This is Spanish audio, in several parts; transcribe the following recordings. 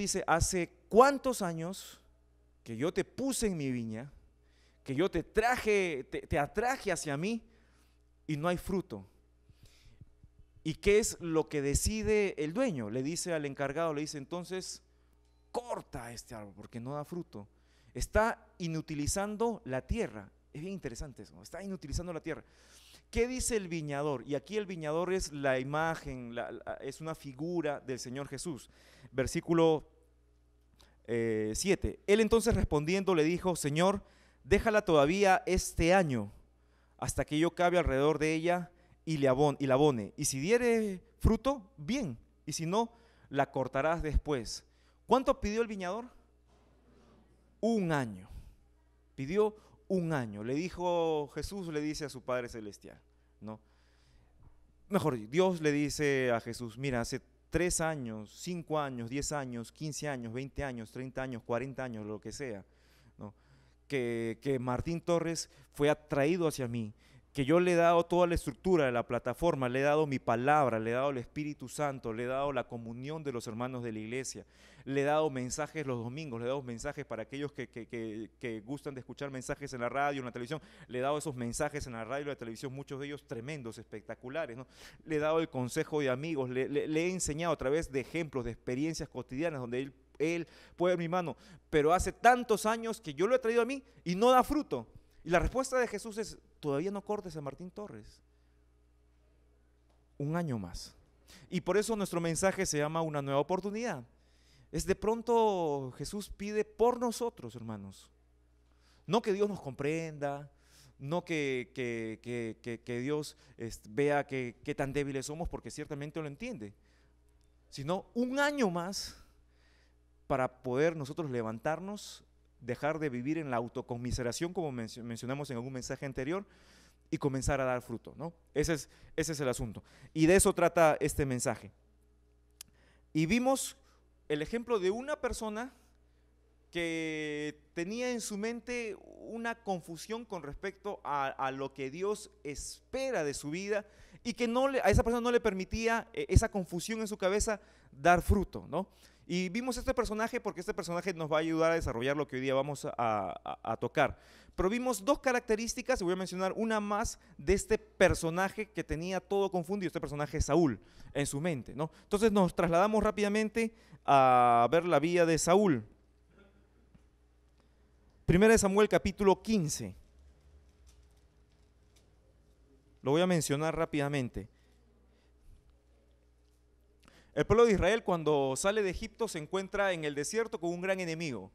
dice, hace cuántos años que yo te puse en mi viña, que yo te atraje hacia mí y no hay fruto. ¿Y qué es lo que decide el dueño? Le dice al encargado, le dice, entonces corta este árbol porque no da fruto. Está inutilizando la tierra. Es bien interesante eso, está inutilizando la tierra. ¿Qué dice el viñador? Y aquí el viñador es la imagen, es una figura del Señor Jesús. Versículo 7. Él entonces respondiendo le dijo, Señor, déjala todavía este año, hasta que yo cabe alrededor de ella y la abone. Y si diere fruto, bien, y si no, la cortarás después. ¿Cuánto pidió el viñador? Un año. Pidió un año. Le dijo Jesús, le dice a su Padre Celestial, ¿no? Mejor, Dios le dice a Jesús, mira, hace 3 años, 5 años, 10 años, 15 años, 20 años, 30 años, 40 años, lo que sea, ¿no? Que Martín Torres fue atraído hacia mí, que yo le he dado toda la estructura de la plataforma, le he dado mi palabra, le he dado el Espíritu Santo, le he dado la comunión de los hermanos de la iglesia, le he dado mensajes los domingos, le he dado mensajes para aquellos que gustan de escuchar mensajes en la radio, en la televisión, le he dado esos mensajes en la radio y la televisión, muchos de ellos tremendos, espectaculares, ¿no? Le he dado el consejo de amigos, le he enseñado a través de ejemplos, de experiencias cotidianas donde él puede ver mi mano, pero hace tantos años que yo lo he traído a mí y no da fruto. Y la respuesta de Jesús es, todavía no cortes a Martín Torres. Un año más. Y por eso nuestro mensaje se llama una nueva oportunidad. Es de pronto Jesús pide por nosotros, hermanos. No que Dios nos comprenda, no que Dios vea qué tan débiles somos, porque ciertamente lo entiende, sino un año más para poder nosotros levantarnos, dejar de vivir en la autoconmiseración, como mencionamos en algún mensaje anterior, y comenzar a dar fruto, ¿no? Ese es el asunto. Y de eso trata este mensaje. Y vimos el ejemplo de una persona que tenía en su mente una confusión con respecto a lo que Dios espera de su vida y que a esa persona no le permitía esa confusión en su cabeza dar fruto, ¿no? Y vimos este personaje porque este personaje nos va a ayudar a desarrollar lo que hoy día vamos a tocar. Pero vimos 2 características, y voy a mencionar una más de este personaje que tenía todo confundido, este personaje es Saúl, en su mente, ¿no? Entonces nos trasladamos rápidamente a ver la vida de Saúl. 1 Samuel capítulo 15. Lo voy a mencionar rápidamente. El pueblo de Israel, cuando sale de Egipto, se encuentra en el desierto con un gran enemigo,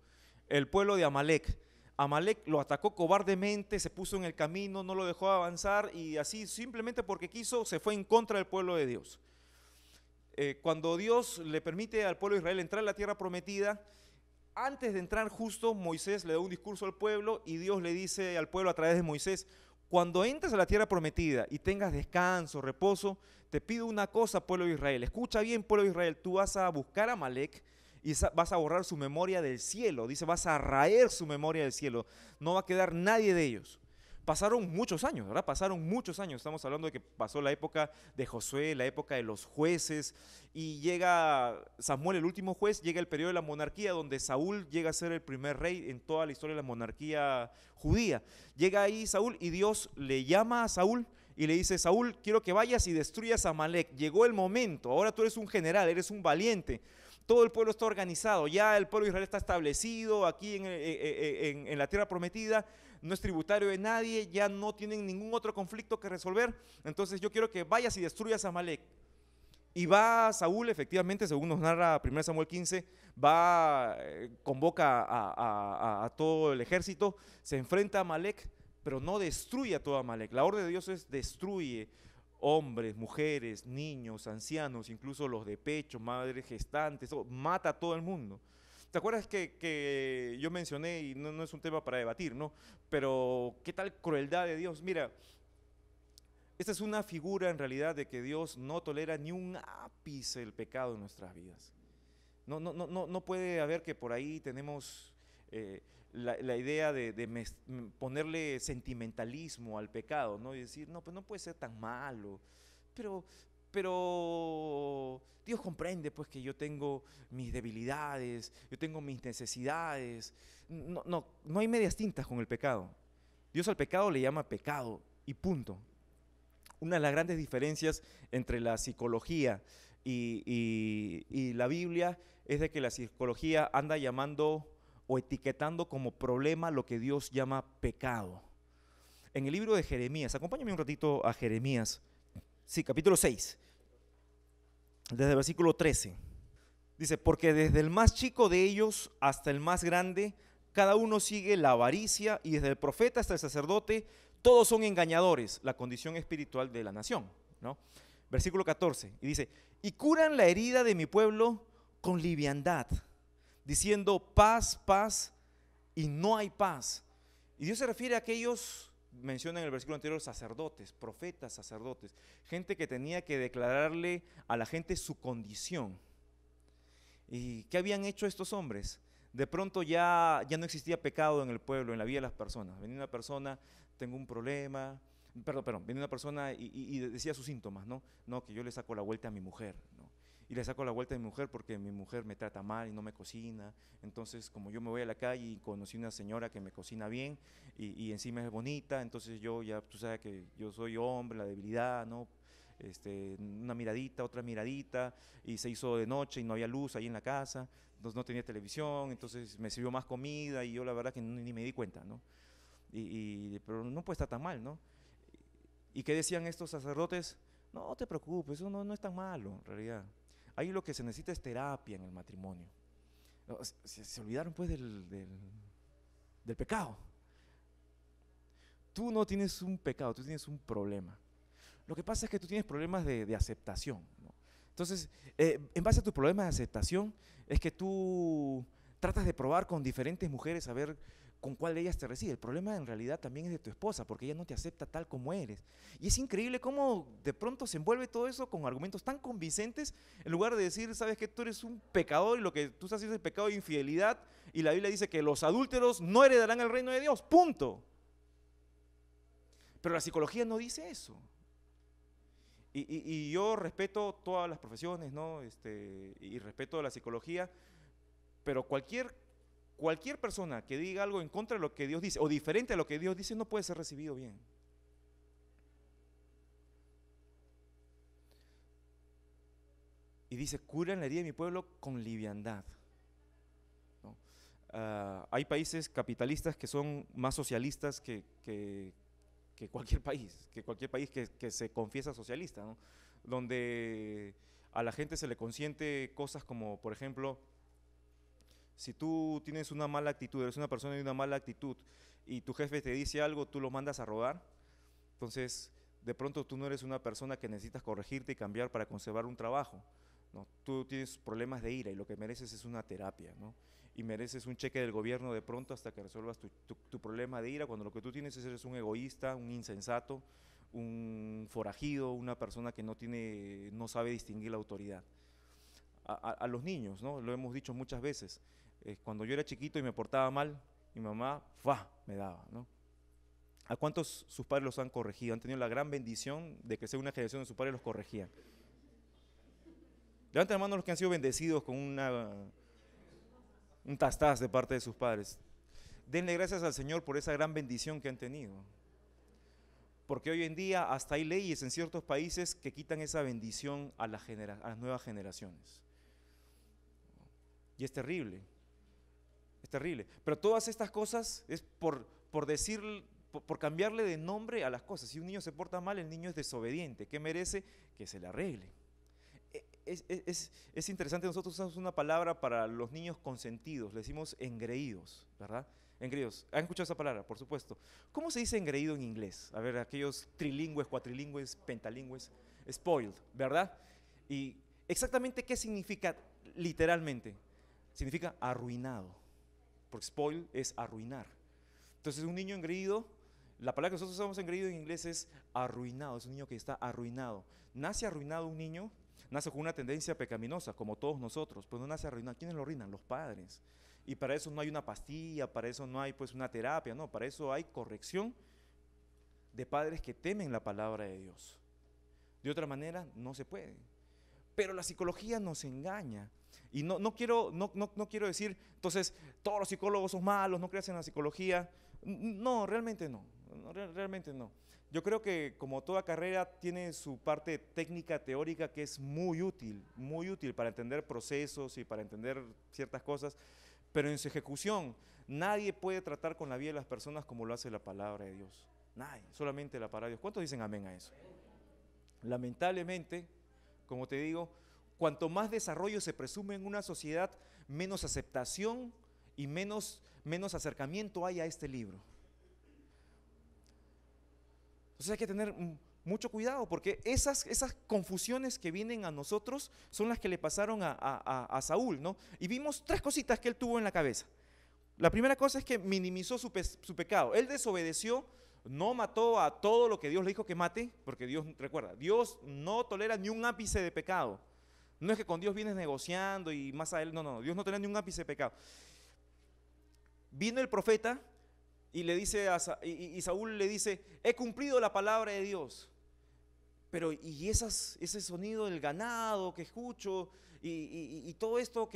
el pueblo de Amalek. Amalek lo atacó cobardemente, se puso en el camino, no lo dejó avanzar y así simplemente porque quiso se fue en contra del pueblo de Dios. Cuando Dios le permite al pueblo de Israel entrar a la tierra prometida, antes de entrar justo Moisés le da un discurso al pueblo y Dios le dice al pueblo a través de Moisés, cuando entres a la tierra prometida y tengas descanso, reposo, te pido una cosa, pueblo de Israel. Escucha bien, pueblo de Israel, tú vas a buscar a Amalek y vas a borrar su memoria del cielo. Dice, vas a raer su memoria del cielo. No va a quedar nadie de ellos. Pasaron muchos años, ¿verdad? Pasaron muchos años. Estamos hablando de que pasó la época de Josué, la época de los jueces, y llega Samuel, el último juez, llega el periodo de la monarquía, donde Saúl llega a ser el primer rey en toda la historia de la monarquía judía. Llega ahí Saúl y Dios le llama a Saúl y le dice, Saúl, quiero que vayas y destruyas a Amalek. Llegó el momento, ahora tú eres un general, eres un valiente. Todo el pueblo está organizado, ya el pueblo de Israel está establecido aquí en la tierra prometida, no es tributario de nadie, ya no tienen ningún otro conflicto que resolver, entonces yo quiero que vayas y destruyas a Amalek. Y va Saúl, efectivamente, según nos narra 1 Samuel 15, convoca a todo el ejército, se enfrenta a Amalek, pero no destruye a todo Amalek. La orden de Dios es destruye hombres, mujeres, niños, ancianos, incluso los de pecho, madres gestantes, mata a todo el mundo. ¿Te acuerdas que yo mencioné, y no es un tema para debatir, ¿no? Pero qué tal crueldad de Dios? Mira, esta es una figura en realidad de que Dios no tolera ni un ápice el pecado en nuestras vidas. No puede haber que por ahí tenemos la idea de ponerle sentimentalismo al pecado, ¿no? Y decir, no, pues no puede ser tan malo. Pero pero Dios comprende pues que yo tengo mis debilidades, yo tengo mis necesidades. No hay medias tintas con el pecado. Dios al pecado le llama pecado y punto. Una de las grandes diferencias entre la psicología y la Biblia es de que la psicología anda llamando o etiquetando como problema lo que Dios llama pecado. En el libro de Jeremías, acompáñame un ratito a Jeremías, sí, capítulo 6, desde el versículo 13. Dice, porque desde el más chico de ellos hasta el más grande, cada uno sigue la avaricia, y desde el profeta hasta el sacerdote, todos son engañadores, la condición espiritual de la nación, ¿no? Versículo 14, y dice, y curan la herida de mi pueblo con liviandad, diciendo paz, paz, y no hay paz. Y Dios se refiere a aquellos, menciona en el versículo anterior, sacerdotes, profetas, sacerdotes, gente que tenía que declararle a la gente su condición. ¿Y qué habían hecho estos hombres? De pronto ya no existía pecado en el pueblo, en la vida de las personas. Venía una persona, tengo un problema, venía una persona y decía sus síntomas, ¿no? No, que yo le saco la vuelta a mi mujer, ¿no? Y le saco la vuelta a mi mujer porque mi mujer me trata mal y no me cocina. Entonces, como yo me voy a la calle y conocí una señora que me cocina bien y encima es bonita, entonces yo ya, tú sabes que yo soy hombre, la debilidad, ¿no? Una miradita, otra miradita, y se hizo de noche y no había luz ahí en la casa, entonces no tenía televisión, entonces me sirvió más comida y yo la verdad que ni me di cuenta, ¿no? Pero no puede estar tan mal, ¿no? ¿Y qué decían estos sacerdotes? No te preocupes, eso no es tan malo en realidad. Ahí lo que se necesita es terapia en el matrimonio. Se olvidaron pues del pecado. Tú no tienes un pecado, tú tienes un problema. Lo que pasa es que tú tienes problemas de aceptación, ¿no? Entonces, en base a tus problemas de aceptación, es que tú tratas de probar con diferentes mujeres a ver con cuál de ellas te recibe. El problema en realidad también es de tu esposa, porque ella no te acepta tal como eres. Y es increíble cómo de pronto se envuelve todo eso con argumentos tan convincentes, en lugar de decir, sabes que tú eres un pecador y lo que tú estás haciendo es pecado de infidelidad, y la Biblia dice que los adúlteros no heredarán el reino de Dios, punto. Pero la psicología no dice eso. Y yo respeto todas las profesiones, ¿no? Y respeto la psicología, pero cualquier persona que diga algo en contra de lo que Dios dice o diferente a lo que Dios dice no puede ser recibido bien. Y dice, curan la herida de mi pueblo con liviandad, ¿no? Hay países capitalistas que son más socialistas que cualquier país, que se confiesa socialista, ¿no? Donde a la gente se le consiente cosas como, por ejemplo, si tú tienes una mala actitud, eres una persona de una mala actitud y tu jefe te dice algo, tú lo mandas a rodar, entonces de pronto tú no eres una persona que necesitas corregirte y cambiar para conservar un trabajo, ¿no? Tú tienes problemas de ira y lo que mereces es una terapia, ¿no? Y mereces un cheque del gobierno de pronto hasta que resuelvas tu problema de ira, cuando lo que tú tienes es eres un egoísta, un insensato, un forajido, una persona que no sabe distinguir la autoridad. A los niños, ¿no? Lo hemos dicho muchas veces, cuando yo era chiquito y me portaba mal, mi mamá me daba, ¿no? ¿A cuántos sus padres los han corregido? Han tenido la gran bendición de que sea una generación de sus padres los corregían. Levanten la mano los que han sido bendecidos con un tastaz de parte de sus padres. Denle gracias al Señor por esa gran bendición que han tenido. Porque hoy en día hasta hay leyes en ciertos países que quitan esa bendición a las nuevas generaciones. Y es terrible. Es terrible. Pero todas estas cosas es por cambiarle de nombre a las cosas. Si un niño se porta mal, el niño es desobediente. ¿Qué merece? Que se le arregle. Es interesante, nosotros usamos una palabra para los niños consentidos, le decimos engreídos, ¿verdad? Engreídos. ¿Han escuchado esa palabra? Por supuesto. ¿Cómo se dice engreído en inglés? A ver, aquellos trilingües, cuatrilingües, pentalingües, spoiled, ¿verdad? Y exactamente qué significa literalmente. Significa arruinado, porque spoil es arruinar. Entonces un niño engreído, la palabra que nosotros usamos engreído en inglés es arruinado, es un niño que está arruinado. Nace arruinado un niño, nace con una tendencia pecaminosa, como todos nosotros, pero no nace arruinado. ¿Quiénes lo arruinan? Los padres. Y para eso no hay una pastilla, para eso no hay pues una terapia, no, para eso hay corrección de padres que temen la palabra de Dios. De otra manera no se puede. Pero la psicología nos engaña. Y no quiero decir, entonces, todos los psicólogos son malos, no creas en la psicología. No, realmente no. Realmente no. Yo creo que como toda carrera tiene su parte técnica, teórica, que es muy útil para entender procesos y para entender ciertas cosas, pero en su ejecución nadie puede tratar con la vida de las personas como lo hace la palabra de Dios. Nadie, solamente la palabra de Dios. ¿Cuántos dicen amén a eso? Lamentablemente, como te digo, cuanto más desarrollo se presume en una sociedad, menos aceptación y menos acercamiento hay a este libro. Entonces hay que tener mucho cuidado, porque esas confusiones que vienen a nosotros son las que le pasaron a Saúl, ¿no? Y vimos 3 cositas que él tuvo en la cabeza. La primera cosa es que minimizó su pecado. Él desobedeció, no mató a todo lo que Dios le dijo que mate, porque Dios, recuerda, Dios no tolera ni un ápice de pecado. No es que con Dios vienes negociando y más a él, no, Dios no tolera ni un ápice de pecado. Vino el profeta y le dice y Saúl le dice, he cumplido la palabra de Dios. Pero y ese sonido del ganado que escucho y todo esto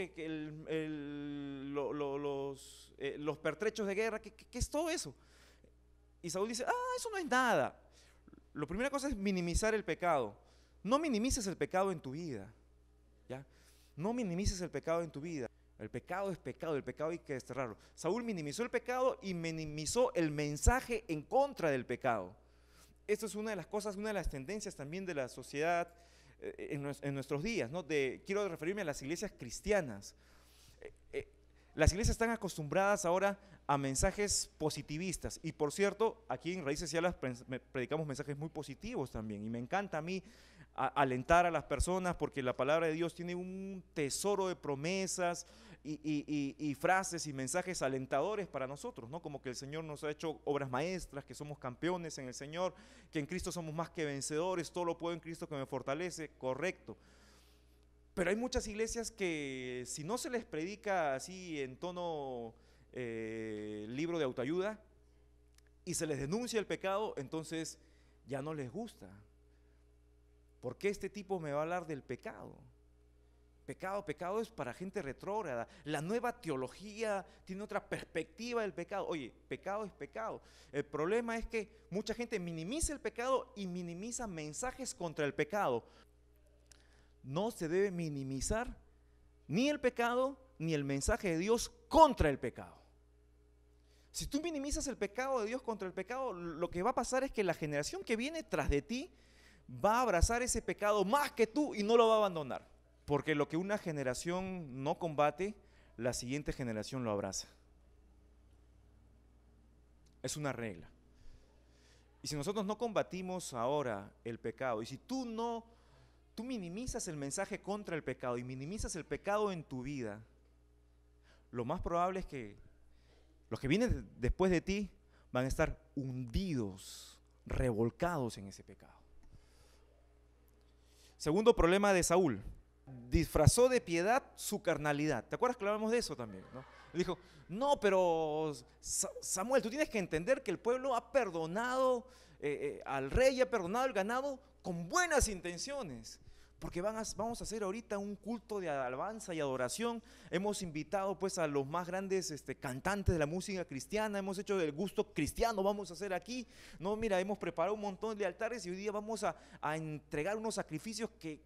los pertrechos de guerra, ¿qué es todo eso? Y Saúl dice, eso no es nada. La primera cosa es minimizar el pecado. No minimices el pecado en tu vida, ¿ya? No minimices el pecado en tu vida. El pecado es pecado, el pecado hay que desterrarlo. Saúl minimizó el pecado y minimizó el mensaje en contra del pecado. Esto es una de las cosas, una de las tendencias también de la sociedad en nuestros días, ¿no? Quiero referirme a las iglesias cristianas. Las iglesias están acostumbradas ahora a mensajes positivistas. Y por cierto, aquí en Raíces y Alas predicamos mensajes muy positivos también. Y me encanta a mí alentar a las personas, porque la palabra de Dios tiene un tesoro de promesas y frases y mensajes alentadores para nosotros, ¿no? Como que el Señor nos ha hecho obras maestras, que somos campeones en el Señor, que en Cristo somos más que vencedores, todo lo puedo en Cristo que me fortalece, correcto. Pero hay muchas iglesias que si no se les predica así en tono libro de autoayuda y se les denuncia el pecado, entonces ya no les gusta. ¿Por qué este tipo me va a hablar del pecado? Pecado es para gente retrógrada. La nueva teología tiene otra perspectiva del pecado. Oye, pecado es pecado. El problema es que mucha gente minimiza el pecado y minimiza mensajes contra el pecado. No se debe minimizar ni el pecado ni el mensaje de Dios contra el pecado. Si tú minimizas el pecado de Dios contra el pecado, lo que va a pasar es que la generación que viene tras de ti va a abrazar ese pecado más que tú y no lo va a abandonar. Porque lo que una generación no combate, la siguiente generación lo abraza. Es una regla. Y si nosotros no combatimos ahora el pecado, y si tú minimizas el mensaje contra el pecado y minimizas el pecado en tu vida, lo más probable es que los que vienen después de ti van a estar hundidos, revolcados en ese pecado. Segundo problema de Saúl: disfrazó de piedad su carnalidad. ¿Te acuerdas que hablamos de eso también, no? Dijo, no, pero Samuel, tú tienes que entender que el pueblo ha perdonado al rey, ha perdonado al ganado con buenas intenciones, porque vamos a hacer ahorita un culto de alabanza y adoración. Hemos invitado pues a los más grandes cantantes de la música cristiana, hemos hecho del gusto cristiano, vamos a hacer aquí, no, mira, hemos preparado un montón de altares y hoy día vamos a entregar unos sacrificios que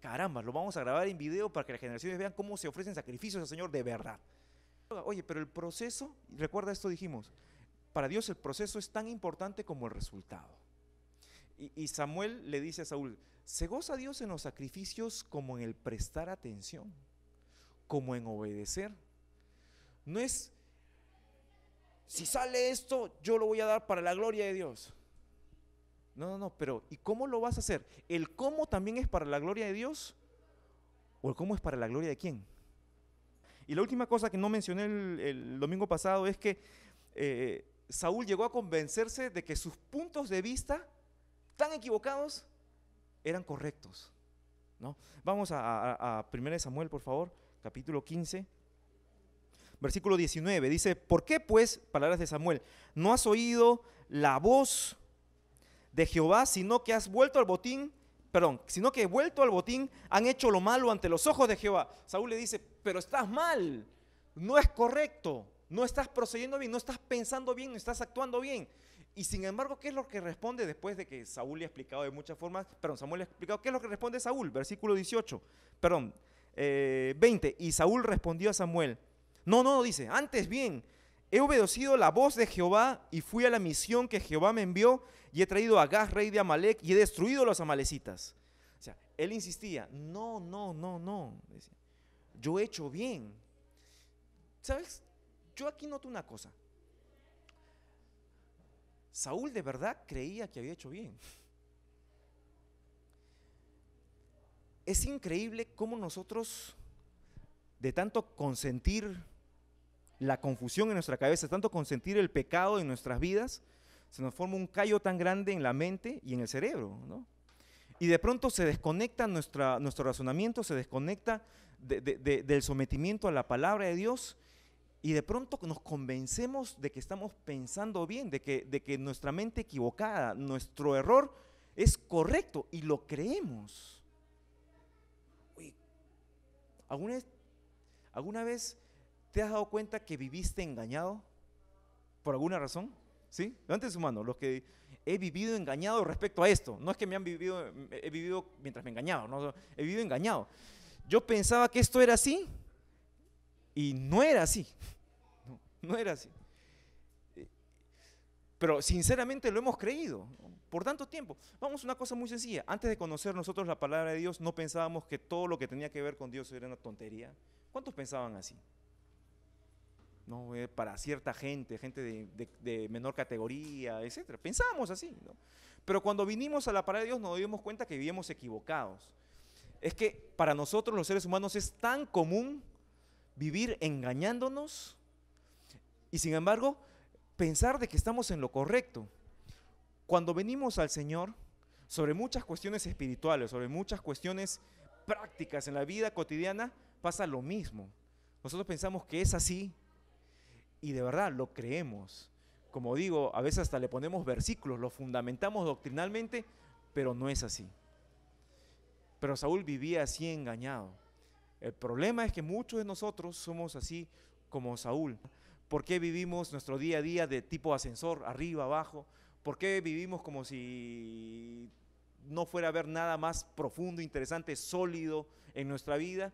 caramba, lo vamos a grabar en video para que las generaciones vean cómo se ofrecen sacrificios al Señor de verdad. Oye, pero el proceso, recuerda esto dijimos, para Dios el proceso es tan importante como el resultado. Y Samuel le dice a Saúl, ¿se goza Dios en los sacrificios como en el prestar atención, como en obedecer? No es, si sale esto, yo lo voy a dar para la gloria de Dios. No, pero ¿y cómo lo vas a hacer? ¿El cómo también es para la gloria de Dios? ¿O el cómo es para la gloria de quién? Y la última cosa que no mencioné el domingo pasado es que Saúl llegó a convencerse de que sus puntos de vista tan equivocados eran correctos, ¿no? Vamos a 1 Samuel, por favor, capítulo 15, versículo 19. Dice, ¿por qué pues, palabras de Samuel, no has oído la voz de Jehová, sino que has vuelto al botín perdón, sino que vuelto al botín han hecho lo malo ante los ojos de Jehová. Saúl le dice, pero estás mal, no es correcto, no estás procediendo bien, no estás pensando bien, no estás actuando bien. Y sin embargo, ¿qué es lo que responde después de que Saúl le ha explicado de muchas formas? Perdón, Samuel le ha explicado, ¿qué es lo que responde Saúl? Versículo 18, perdón, 20. Y Saúl respondió a Samuel, no, dice, antes bien, he obedecido la voz de Jehová y fui a la misión que Jehová me envió y he traído a Agag, rey de Amalec, y he destruido a los amalecitas. O sea, él insistía, no, decía, yo he hecho bien. ¿Sabes? Yo aquí noto una cosa. Saúl de verdad creía que había hecho bien. Es increíble cómo nosotros, de tanto consentir la confusión en nuestra cabeza, tanto consentir el pecado en nuestras vidas, se nos forma un callo tan grande en la mente y en el cerebro, ¿no? Y de pronto se desconecta nuestro razonamiento, se desconecta del sometimiento a la palabra de Dios, y de pronto nos convencemos de que estamos pensando bien, de que nuestra mente equivocada, nuestro error es correcto y lo creemos. Uy, ¿alguna vez te has dado cuenta que viviste engañado por alguna razón? ¿Sí? Levanten su mano, los que he vivido engañado respecto a esto. No es que he vivido mientras me engañaba, no, he vivido engañado. Yo pensaba que esto era así y no era así. No era así. Pero sinceramente lo hemos creído, ¿no? Por tanto tiempo. Vamos a una cosa muy sencilla. Antes de conocer nosotros la palabra de Dios, no pensábamos que todo lo que tenía que ver con Dios era una tontería. ¿Cuántos pensaban así? No, para cierta gente de menor categoría, etcétera. Pensábamos así, ¿no? Pero cuando vinimos a la palabra de Dios nos dimos cuenta que vivíamos equivocados. Es que para nosotros los seres humanos es tan común vivir engañándonos y sin embargo pensar de que estamos en lo correcto. Cuando venimos al Señor, sobre muchas cuestiones espirituales, sobre muchas cuestiones prácticas en la vida cotidiana, pasa lo mismo. Nosotros pensamos que es así y de verdad lo creemos. Como digo, a veces hasta le ponemos versículos, lo fundamentamos doctrinalmente, pero no es así. Pero Saúl vivía así engañado. El problema es que muchos de nosotros somos así como Saúl. ¿Por qué vivimos nuestro día a día de tipo ascensor, arriba, abajo? ¿Por qué vivimos como si no fuera a haber nada más profundo, interesante, sólido en nuestra vida?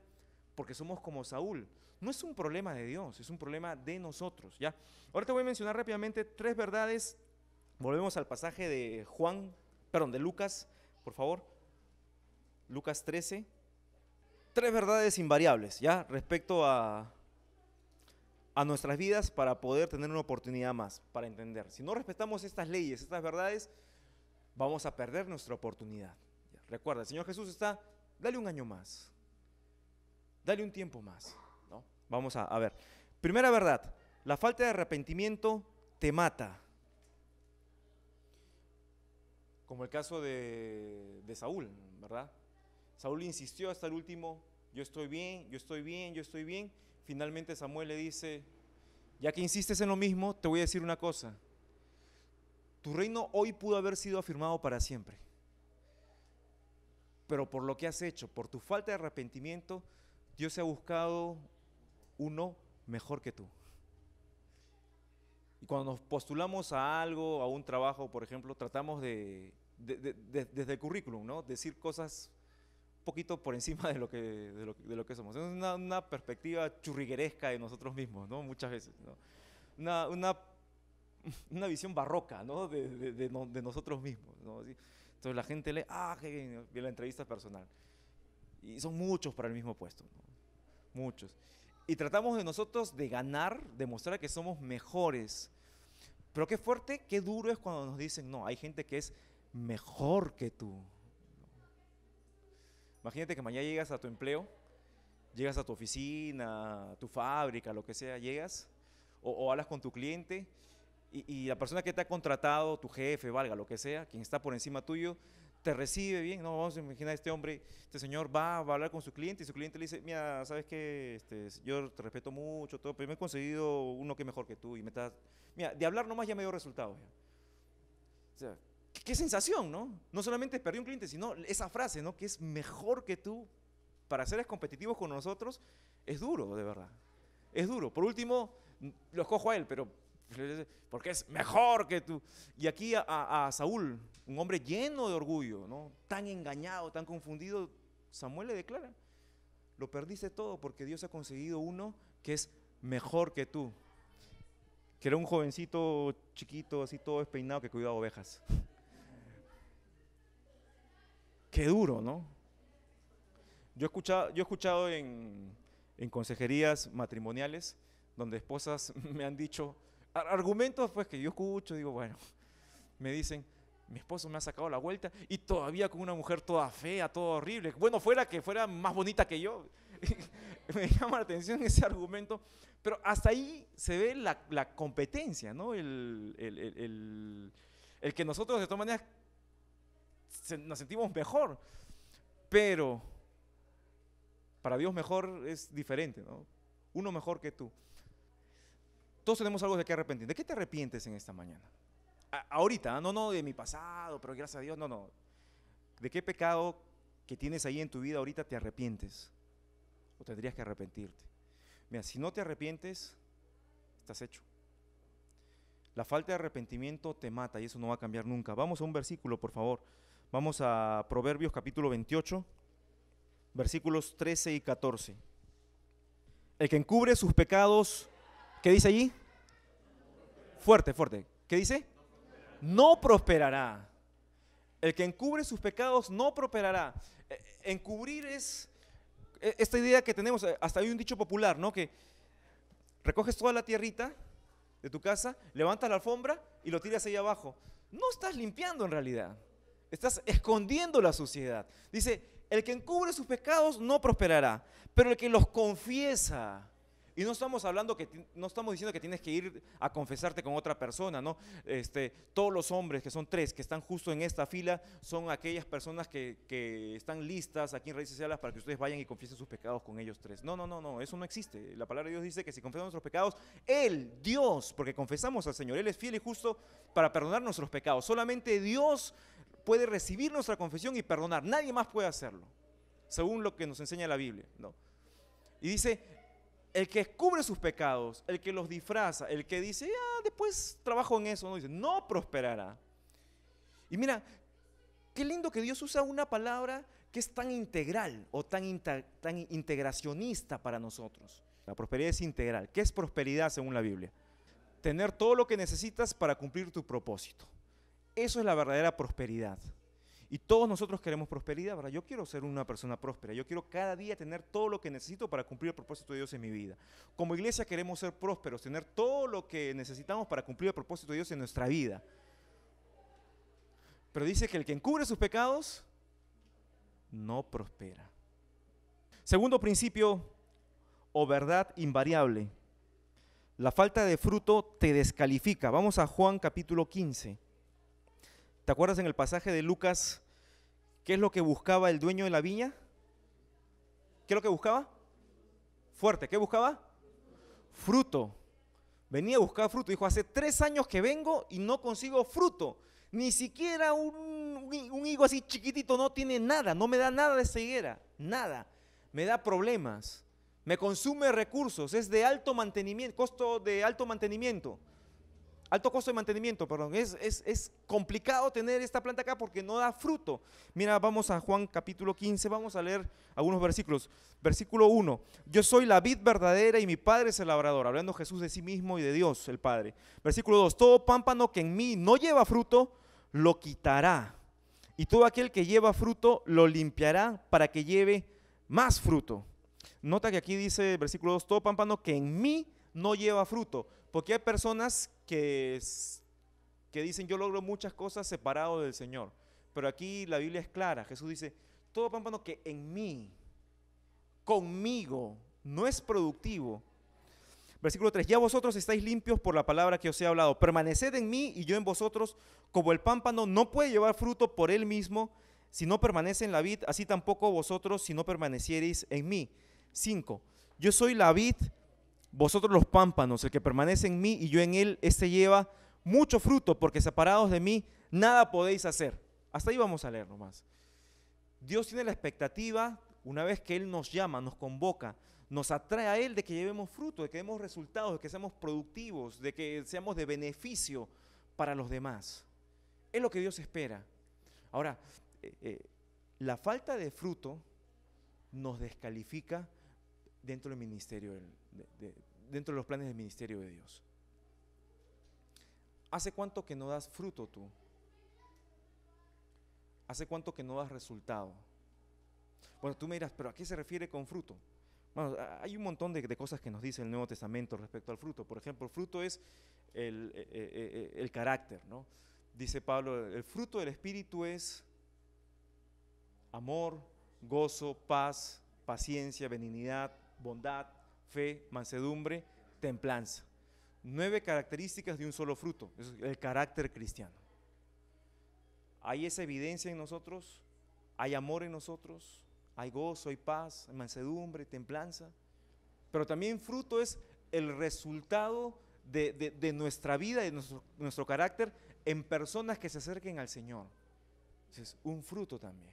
Porque somos como Saúl. No es un problema de Dios, es un problema de nosotros, ¿ya? Ahora te voy a mencionar rápidamente 3 verdades. Volvemos al pasaje de de Lucas, por favor. Lucas 13. 3 verdades invariables, ¿ya? Respecto a nuestras vidas para poder tener una oportunidad más, para entender. Si no respetamos estas leyes, estas verdades, vamos a perder nuestra oportunidad. ¿Ya? Recuerda, el Señor Jesús está, dale un año más, dale un tiempo más, ¿no? Vamos a ver. Primera verdad, la falta de arrepentimiento te mata. Como el caso de Saúl, ¿verdad? Saúl insistió hasta el último, yo estoy bien, yo estoy bien, yo estoy bien. Finalmente Samuel le dice, ya que insistes en lo mismo, te voy a decir una cosa. Tu reino hoy pudo haber sido afirmado para siempre. Pero por lo que has hecho, por tu falta de arrepentimiento, Dios se ha buscado uno mejor que tú. Y cuando nos postulamos a algo, a un trabajo, por ejemplo, tratamos desde el currículum, ¿no? Decir cosas poquito por encima de lo que somos. Es una perspectiva churrigueresca de nosotros mismos, ¿no? Muchas veces, ¿no? Una visión barroca, ¿no? de nosotros mismos, ¿no? Entonces la gente lee, qué bien, la entrevista personal. Y son muchos para el mismo puesto, ¿no? Muchos. Y tratamos de nosotros de ganar, de mostrar que somos mejores. Pero qué fuerte, qué duro es cuando nos dicen, no, hay gente que es mejor que tú. Imagínate que mañana llegas a tu empleo, llegas a tu oficina, a tu fábrica, lo que sea, llegas o hablas con tu cliente y la persona que te ha contratado, tu jefe, valga, lo que sea, quien está por encima tuyo, te recibe bien. No, vamos a imaginar este señor va a hablar con su cliente y su cliente le dice, mira, ¿sabes qué? Yo te respeto mucho, todo, pero me he conseguido uno que es mejor que tú y mira, de hablar nomás ya me dio resultados. O sea, qué sensación, ¿no? No solamente perdió un cliente, sino esa frase, ¿no? Que es mejor que tú, para ser competitivos con nosotros, es duro, de verdad. Es duro. Por último, lo escojo a él, pero porque es mejor que tú. Y aquí a Saúl, un hombre lleno de orgullo, ¿no? Tan engañado, tan confundido, Samuel le declara: lo perdiste todo porque Dios ha conseguido uno que es mejor que tú. Que era un jovencito chiquito, así todo despeinado, que cuidaba ovejas. Qué duro, ¿no? Yo he escuchado en consejerías matrimoniales donde esposas me han dicho argumentos pues que yo escucho, digo, bueno, me dicen: mi esposo me ha sacado la vuelta y todavía con una mujer toda fea, toda horrible. Bueno, fuera que fuera más bonita que yo. Me llama la atención ese argumento, pero hasta ahí se ve la competencia, ¿no? El que nosotros de todas maneras nos sentimos mejor, pero para Dios mejor es diferente, ¿no? Uno mejor que tú. Todos tenemos algo de qué arrepentir. ¿De qué te arrepientes en esta mañana? Ahorita, no de mi pasado, pero gracias a Dios, no. ¿De qué pecado que tienes ahí en tu vida ahorita te arrepientes? ¿O tendrías que arrepentirte? Mira, si no te arrepientes, estás hecho. La falta de arrepentimiento te mata y eso no va a cambiar nunca. Vamos a un versículo, por favor. Vamos a Proverbios capítulo 28, versículos 13 y 14. El que encubre sus pecados, ¿qué dice allí? Fuerte, fuerte. ¿Qué dice? No prosperará. El que encubre sus pecados no prosperará. Encubrir es esta idea que tenemos, hasta hay un dicho popular, ¿no? Que recoges toda la tierrita de tu casa, levantas la alfombra y lo tiras ahí abajo. No estás limpiando en realidad, estás escondiendo la suciedad. Dice: el que encubre sus pecados no prosperará, pero el que los confiesa. Y no estamos hablando no estamos diciendo que tienes que ir a confesarte con otra persona, ¿no? Todos los hombres, que son 3, que están justo en esta fila, son aquellas personas que están listas aquí en Raíces y Alas para que ustedes vayan y confiesen sus pecados con ellos 3. No, eso no existe. La palabra de Dios dice que si confesamos nuestros pecados, Él, Dios, porque confesamos al Señor, Él es fiel y justo para perdonar nuestros pecados. Solamente Dios puede recibir nuestra confesión y perdonar. Nadie más puede hacerlo, según lo que nos enseña la Biblia, ¿no? Y dice: el que cubre sus pecados, el que los disfraza, el que dice, después trabajo en eso, no, dice, no prosperará. Y mira, qué lindo que Dios usa una palabra que es tan integral o tan integracionista para nosotros. La prosperidad es integral. ¿Qué es prosperidad según la Biblia? Tener todo lo que necesitas para cumplir tu propósito. Eso es la verdadera prosperidad. Y todos nosotros queremos prosperidad, ¿verdad? Yo quiero ser una persona próspera, yo quiero cada día tener todo lo que necesito para cumplir el propósito de Dios en mi vida. Como iglesia queremos ser prósperos, tener todo lo que necesitamos para cumplir el propósito de Dios en nuestra vida. Pero dice que el que encubre sus pecados no prospera. Segundo principio o verdad invariable: la falta de fruto te descalifica. Vamos a Juan capítulo 15. ¿Te acuerdas en el pasaje de Lucas qué es lo que buscaba el dueño de la viña? ¿Qué es lo que buscaba? Fuerte, ¿qué buscaba? Fruto. Venía a buscar fruto. Dijo: hace 3 años que vengo y no consigo fruto. Ni siquiera un higo así chiquitito, no tiene nada, no me da nada de esa higuera, nada. Me da problemas, me consume recursos, es de alto mantenimiento, costo de alto mantenimiento. Alto costo de mantenimiento, perdón. Es complicado tener esta planta acá porque no da fruto. Mira, vamos a Juan capítulo 15, vamos a leer algunos versículos. Versículo 1: yo soy la vid verdadera y mi Padre es el labrador. Hablando Jesús de sí mismo y de Dios el Padre. Versículo 2: todo pámpano que en mí no lleva fruto, lo quitará. Y todo aquel que lleva fruto, lo limpiará para que lleve más fruto. Nota que aquí dice, versículo 2, todo pámpano que en mí no lleva fruto. Porque hay personas que dicen: yo logro muchas cosas separado del Señor. Pero aquí la Biblia es clara. Jesús dice: todo pámpano que en mí, conmigo, no es productivo. Versículo 3: ya vosotros estáis limpios por la palabra que os he hablado. Permaneced en mí y yo en vosotros. Como el pámpano no puede llevar fruto por él mismo si no permanece en la vid, así tampoco vosotros si no permaneciereis en mí. 5: yo soy la vid, vosotros los pámpanos. El que permanece en mí y yo en él, este lleva mucho fruto, porque separados de mí nada podéis hacer. Hasta ahí vamos a leer nomás. Dios tiene la expectativa, una vez que Él nos llama, nos convoca, nos atrae a Él de que llevemos fruto, de que demos resultados, de que seamos productivos, de que seamos de beneficio para los demás. Es lo que Dios espera. Ahora, la falta de fruto nos descalifica dentro del ministerio, dentro de los planes del ministerio de Dios. ¿Hace cuánto que no das fruto tú? ¿Hace cuánto que no das resultado? Bueno, tú me dirás, ¿pero a qué se refiere con fruto? Bueno, hay un montón de cosas que nos dice el Nuevo Testamento respecto al fruto. Por ejemplo, el fruto es el carácter, ¿no? Dice Pablo, el fruto del Espíritu es amor, gozo, paz, paciencia, benignidad, bondad, fe, mansedumbre, templanza. 9 características de un solo fruto, es el carácter cristiano. Hay esa evidencia en nosotros, hay amor en nosotros, hay gozo, hay paz, hay mansedumbre, templanza, pero también fruto es el resultado de nuestra vida, de nuestro carácter en personas que se acerquen al Señor. Es un fruto también.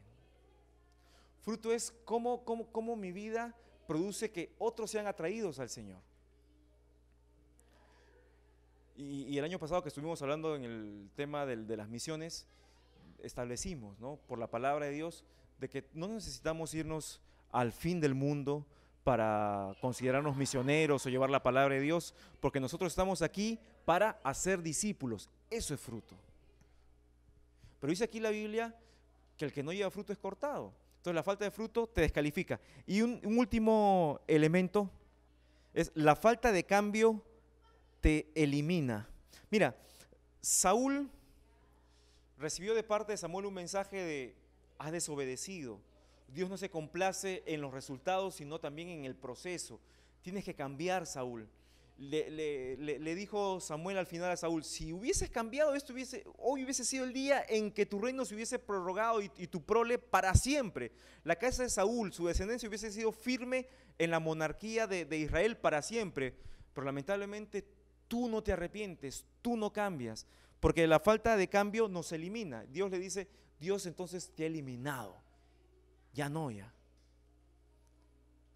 Fruto es cómo mi vida produce que otros sean atraídos al Señor. Y el año pasado que estuvimos hablando en el tema de las misiones, establecimos, ¿no?, por la palabra de Dios, de que no necesitamos irnos al fin del mundo para considerarnos misioneros o llevar la palabra de Dios, porque nosotros estamos aquí para hacer discípulos. Eso es fruto. Pero dice aquí la Biblia que el que no lleva fruto es cortado. Entonces la falta de fruto te descalifica. Y un último elemento es la falta de cambio te elimina. Mira, Saúl recibió de parte de Samuel un mensaje de: has desobedecido. Dios no se complace en los resultados, sino también en el proceso. Tienes que cambiar, Saúl. Le dijo Samuel al final a Saúl: si hubieses cambiado esto, hoy hubiese sido el día en que tu reino se hubiese prorrogado y tu prole para siempre. La casa de Saúl, su descendencia hubiese sido firme en la monarquía de Israel para siempre. Pero lamentablemente tú no te arrepientes, tú no cambias, porque la falta de cambio nos elimina. Dios le dice: Dios entonces te ha eliminado. Ya no, ya.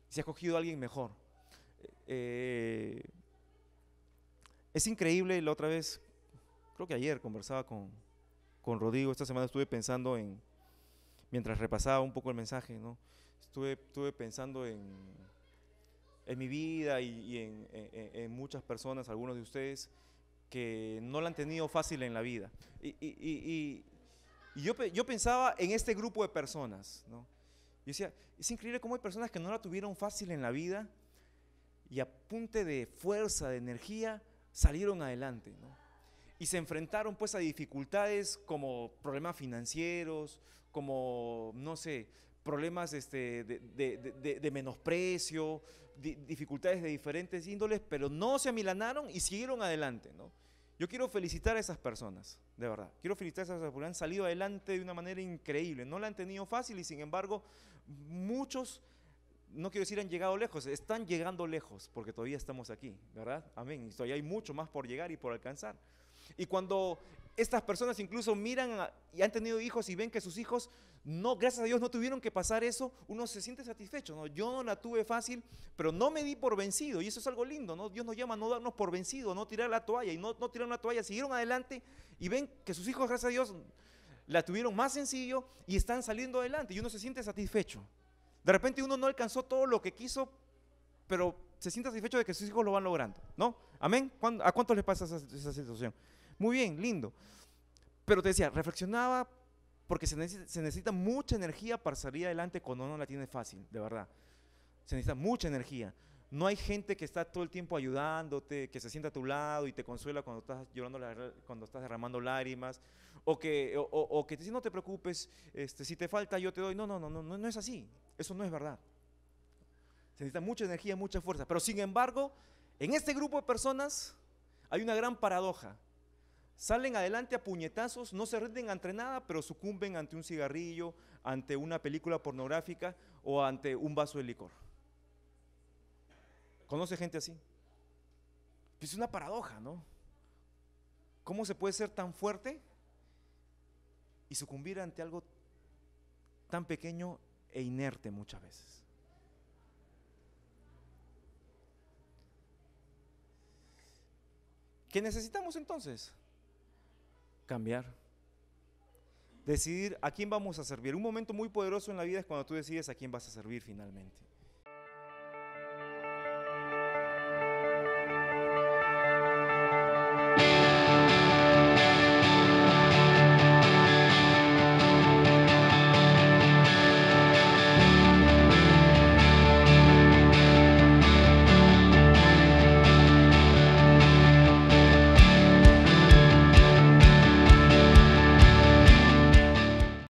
Se ha cogido a alguien mejor. Es increíble, la otra vez, creo que ayer conversaba con Rodrigo, esta semana estuve pensando mientras repasaba un poco el mensaje, ¿no? Estuve pensando en mi vida y en muchas personas, algunos de ustedes, que no la han tenido fácil en la vida. Y yo pensaba en este grupo de personas, ¿no? Yo decía, es increíble cómo hay personas que no la tuvieron fácil en la vida y a punta de fuerza, de energía, salieron adelante, ¿no? Y se enfrentaron pues a dificultades como problemas financieros, como, no sé, problemas de menosprecio, dificultades de diferentes índoles, pero no se amilanaron y siguieron adelante, ¿no? Yo quiero felicitar a esas personas, de verdad. Quiero felicitar a esas personas porque han salido adelante de una manera increíble. No la han tenido fácil y sin embargo muchos, no quiero decir han llegado lejos, están llegando lejos porque todavía estamos aquí, ¿verdad? Amén. Y todavía hay mucho más por llegar y por alcanzar. Y cuando estas personas incluso miran y han tenido hijos y ven que sus hijos, no, gracias a Dios, no tuvieron que pasar eso, uno se siente satisfecho, ¿no? Yo no la tuve fácil, pero no me di por vencido, y eso es algo lindo, ¿no? Dios nos llama a no darnos por vencido, no tirar la toalla, y no tiraron la toalla, siguieron adelante y ven que sus hijos, gracias a Dios, la tuvieron más sencillo y están saliendo adelante, y uno se siente satisfecho. De repente uno no alcanzó todo lo que quiso, pero se siente satisfecho de que sus hijos lo van logrando, ¿no? Amén. ¿A cuántos les pasa esa situación? Muy bien, lindo. Pero te decía, reflexionaba porque se necesita mucha energía para salir adelante cuando uno la tiene fácil, de verdad. Se necesita mucha energía. No hay gente que está todo el tiempo ayudándote, que se sienta a tu lado y te consuela cuando estás llorando, cuando estás derramando lágrimas, o que te dice: no te preocupes, si te falta yo te doy. No es así. Eso no es verdad. Se necesita mucha energía, mucha fuerza. Pero sin embargo, en este grupo de personas hay una gran paradoja. Salen adelante a puñetazos, no se rinden ante nada, pero sucumben ante un cigarrillo, ante una película pornográfica o ante un vaso de licor. ¿Conoce gente así? Es una paradoja, ¿no? ¿Cómo se puede ser tan fuerte y sucumbir ante algo tan pequeño e inerte muchas veces? ¿Qué necesitamos entonces? Cambiar. Decidir a quién vamos a servir. Un momento muy poderoso en la vida es cuando tú decides a quién vas a servir finalmente.